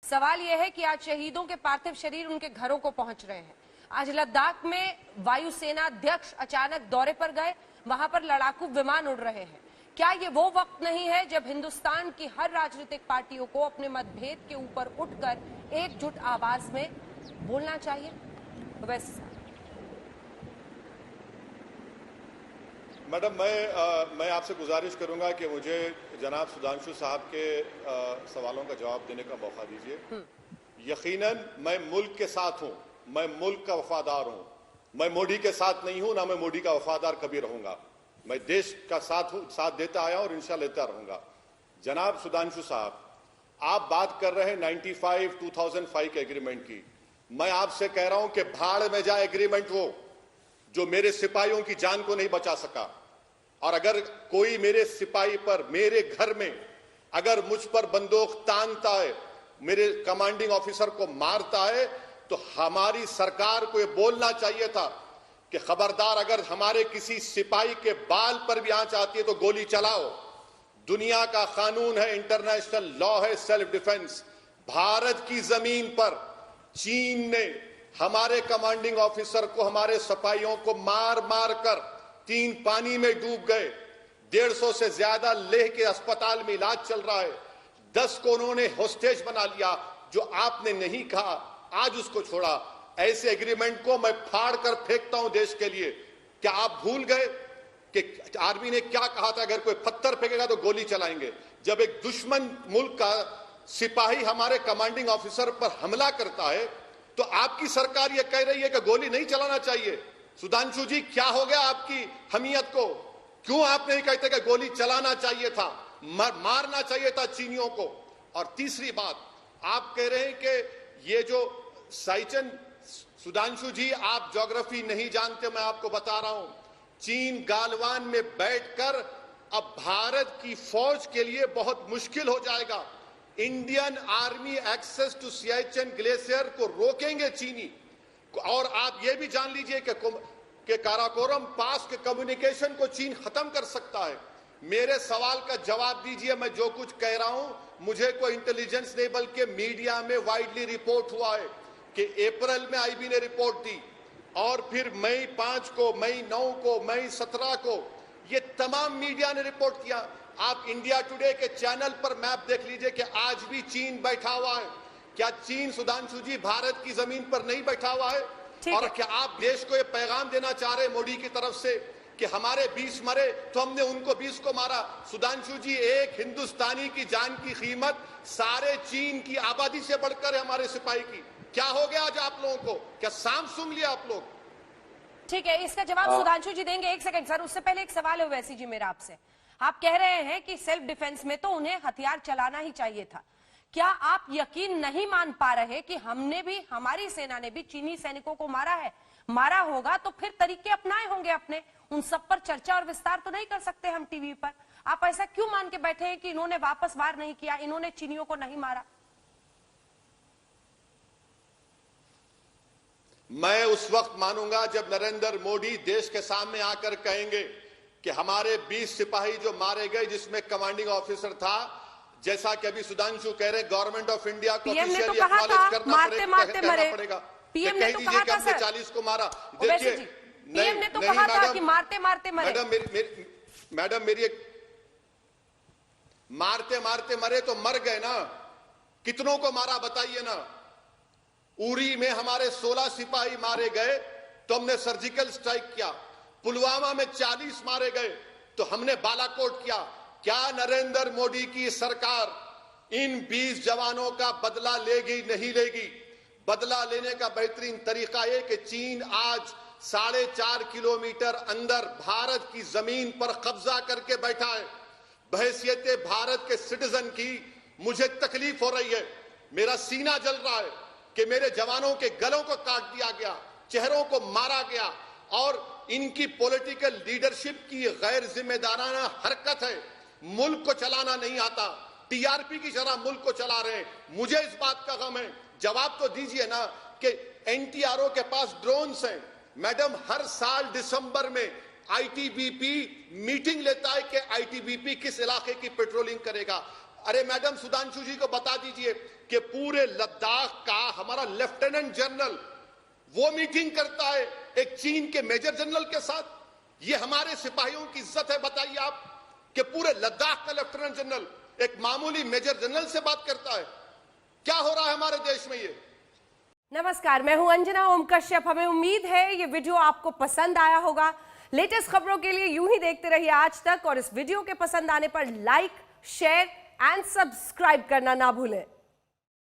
सवाल यह है कि आज शहीदों के पार्थिव शरीर उनके घरों को पहुंच रहे हैं। आज लद्दाख में वायुसेना अध्यक्ष अचानक दौरे पर गए, वहां पर लड़ाकू विमान उड़ रहे हैं। क्या ये वो वक्त नहीं है जब हिंदुस्तान की हर राजनीतिक पार्टियों को अपने मतभेद के ऊपर उठकर एकजुट आवाज में बोलना चाहिए? वैसे मैडम, मैं आपसे गुजारिश करूंगा कि मुझे जनाब सुधांशु साहब के सवालों का जवाब देने का मौका दीजिए। यकीनन मैं मुल्क के साथ हूं, मैं मुल्क का वफादार हूं। मैं मोदी के साथ नहीं हूं, ना मैं मोदी का वफादार कभी रहूंगा। मैं देश का साथ देता आया और इंशाल्लाह लेता रहूंगा। जनाब सुधांशु साहब, आप बात कर रहे हैं 2005 के एग्रीमेंट की। मैं आपसे कह रहा हूं कि भाड़ में जाए एग्रीमेंट वो जो मेरे सिपाहियों की जान को नहीं बचा सका। और अगर कोई मेरे सिपाही पर, मेरे घर में अगर मुझ पर बंदूक तानता है, मेरे कमांडिंग ऑफिसर को मारता है, तो हमारी सरकार को यह बोलना चाहिए था कि खबरदार, अगर हमारे किसी सिपाही के बाल पर भी आंच आती है तो गोली चलाओ। दुनिया का कानून है, इंटरनेशनल लॉ है, सेल्फ डिफेंस। भारत की जमीन पर चीन ने हमारे कमांडिंग ऑफिसर को, हमारे सिपाहियों को मार मार कर 3 पानी में डूब गए। 150 से ज्यादा लेह के अस्पताल में इलाज चल रहा है। 10 को उन्होंने होस्टेज बना लिया। जो आपने नहीं कहा, आज उसको छोड़ा। ऐसे एग्रीमेंट को मैं फाड़ कर फेंकता हूं देश के लिए। क्या आप भूल गए कि आर्मी ने क्या कहा था? अगर कोई पत्थर फेंकेगा तो गोली चलाएंगे। जब एक दुश्मन मुल्क का सिपाही हमारे कमांडिंग ऑफिसर पर हमला करता है तो आपकी सरकार यह कह रही है कि गोली नहीं चलाना चाहिए। सुधांशु जी, क्या हो गया आपकी हमीयत को? क्यों आप नहीं कहते कि गोली चलाना चाहिए था, मारना चाहिए था चीनियों को? और तीसरी बात, आप कह रहे हैं कि ये जो साइचन, सुधांशु जी आप ज्योग्राफी नहीं जानते, मैं आपको बता रहा हूं। चीन गालवान में बैठकर अब भारत की फौज के लिए बहुत मुश्किल हो जाएगा। Indian Army access to Siachen glacier को रोकेंगे चीनी। और आप ये भी जान लीजिए कि काराकोरम पास के कम्युनिकेशन को चीन खत्म कर सकता है। मेरे सवाल का जवाब दीजिए। मैं जो कुछ कह रहा हूं, मुझे कोई इंटेलिजेंस नहीं, बल्कि मीडिया में वाइडली रिपोर्ट हुआ है कि अप्रैल में आईबी ने रिपोर्ट दी, और फिर मई 5 को, मई 9 को, मई 17 को, ये तमाम मीडिया ने रिपोर्ट किया। आप इंडिया टुडे के चैनल पर मैप देख लीजिए कि आज भी चीन बैठा हुआ है। क्या चीन, सुधांशु जी, भारत की जमीन पर नहीं बैठा हुआ है? और क्या आप देश को यह पैगाम देना चाह रहे हैं मोदी की तरफ से कि हमारे 20 मरे तो हमने उनको 20 को मारा? सुधांशु जी, एक हिंदुस्तानी की जान की कीमत सारे चीन की आबादी से बढ़कर है हमारे सिपाही की। क्या हो गया आज आप लोगों को? क्या सांप सूंघ लिया आप लोग? ठीक है, इसका जवाब सुधांशु जी देंगे। एक सेकंड सर, उससे पहले एक सवाल है वैसी जी मेरा आपसे। आप कह रहे हैं कि सेल्फ डिफेंस में तो उन्हें हथियार चलाना ही चाहिए था। क्या आप यकीन नहीं मान पा रहे कि हमने भी, हमारी सेना ने भी चीनी सैनिकों को मारा है? मारा होगा तो फिर तरीके अपनाए होंगे अपने। उन सब पर चर्चा और विस्तार तो नहीं कर सकते हम टीवी पर। आप ऐसा क्यों मान के बैठे हैं कि इन्होंने वापस वार नहीं किया, इन्होंने चीनियों को नहीं मारा? मैं उस वक्त मानूंगा जब नरेंद्र मोदी देश के सामने आकर कहेंगे कि हमारे 20 सिपाही जो मारे गए, जिसमें कमांडिंग ऑफिसर था, जैसा कि अभी सुधांशु कह रहे, गवर्नमेंट ऑफ इंडिया को ऑफिशियली एक्नॉलेज करना पड़ेगा। पीएम ने तो कहा था सर, 40 को मारा। देखिए, पीएम ने तो कहा था कि मारते मारते मरे। मैडम मेरी एक, मारते मारते मरे तो मर गए ना, कितनों को मारा बताइए ना। उरी में हमारे 16 सिपाही मारे गए तो हमने सर्जिकल स्ट्राइक किया। पुलवामा में 40 मारे गए तो हमने बालाकोट किया। क्या नरेंद्र मोदी की सरकार इन 20 जवानों का बदला लेगी? नहीं लेगी। बदला लेने का बेहतरीन तरीका यह कि चीन आज 4.5 किलोमीटर अंदर भारत की जमीन पर कब्जा करके बैठा है। बहैसियत भारत के सिटीजन की मुझे तकलीफ हो रही है। मेरा सीना जल रहा है कि मेरे जवानों के गलों को काट दिया गया, चेहरों को मारा गया, और इनकी पॉलिटिकल लीडरशिप की गैर जिम्मेदाराना हरकत है। मुल्क को चलाना नहीं आता, टीआरपी की तरह मुल्क को चला रहे हैं। मुझे इस बात का गम है। जवाब तो दीजिए ना कि एनटीआरओ के पास ड्रोन्स हैं। मैडम, हर साल दिसंबर में आईटीबीपी मीटिंग लेता है कि आईटीबीपी किस इलाके की पेट्रोलिंग करेगा। अरे मैडम सुधांशु जी को बता दीजिए कि पूरे लद्दाख का हमारा लेफ्टिनेंट जनरल वो मीटिंग करता है एक चीन के मेजर जनरल के साथ। ये हमारे सिपाहियों की इज्जत है? बताइए आप कि पूरे लद्दाख का लेफ्टिनेंट जनरल एक मामूली मेजर जनरल से बात करता है। क्या हो रहा है हमारे देश में ये? नमस्कार, मैं हूं अंजना ओम कश्यप। हमें उम्मीद है ये वीडियो आपको पसंद आया होगा। लेटेस्ट खबरों के लिए यूं ही देखते रहिए आज तक, और इस वीडियो के पसंद आने पर लाइक, शेयर एंड सब्सक्राइब करना ना भूलें।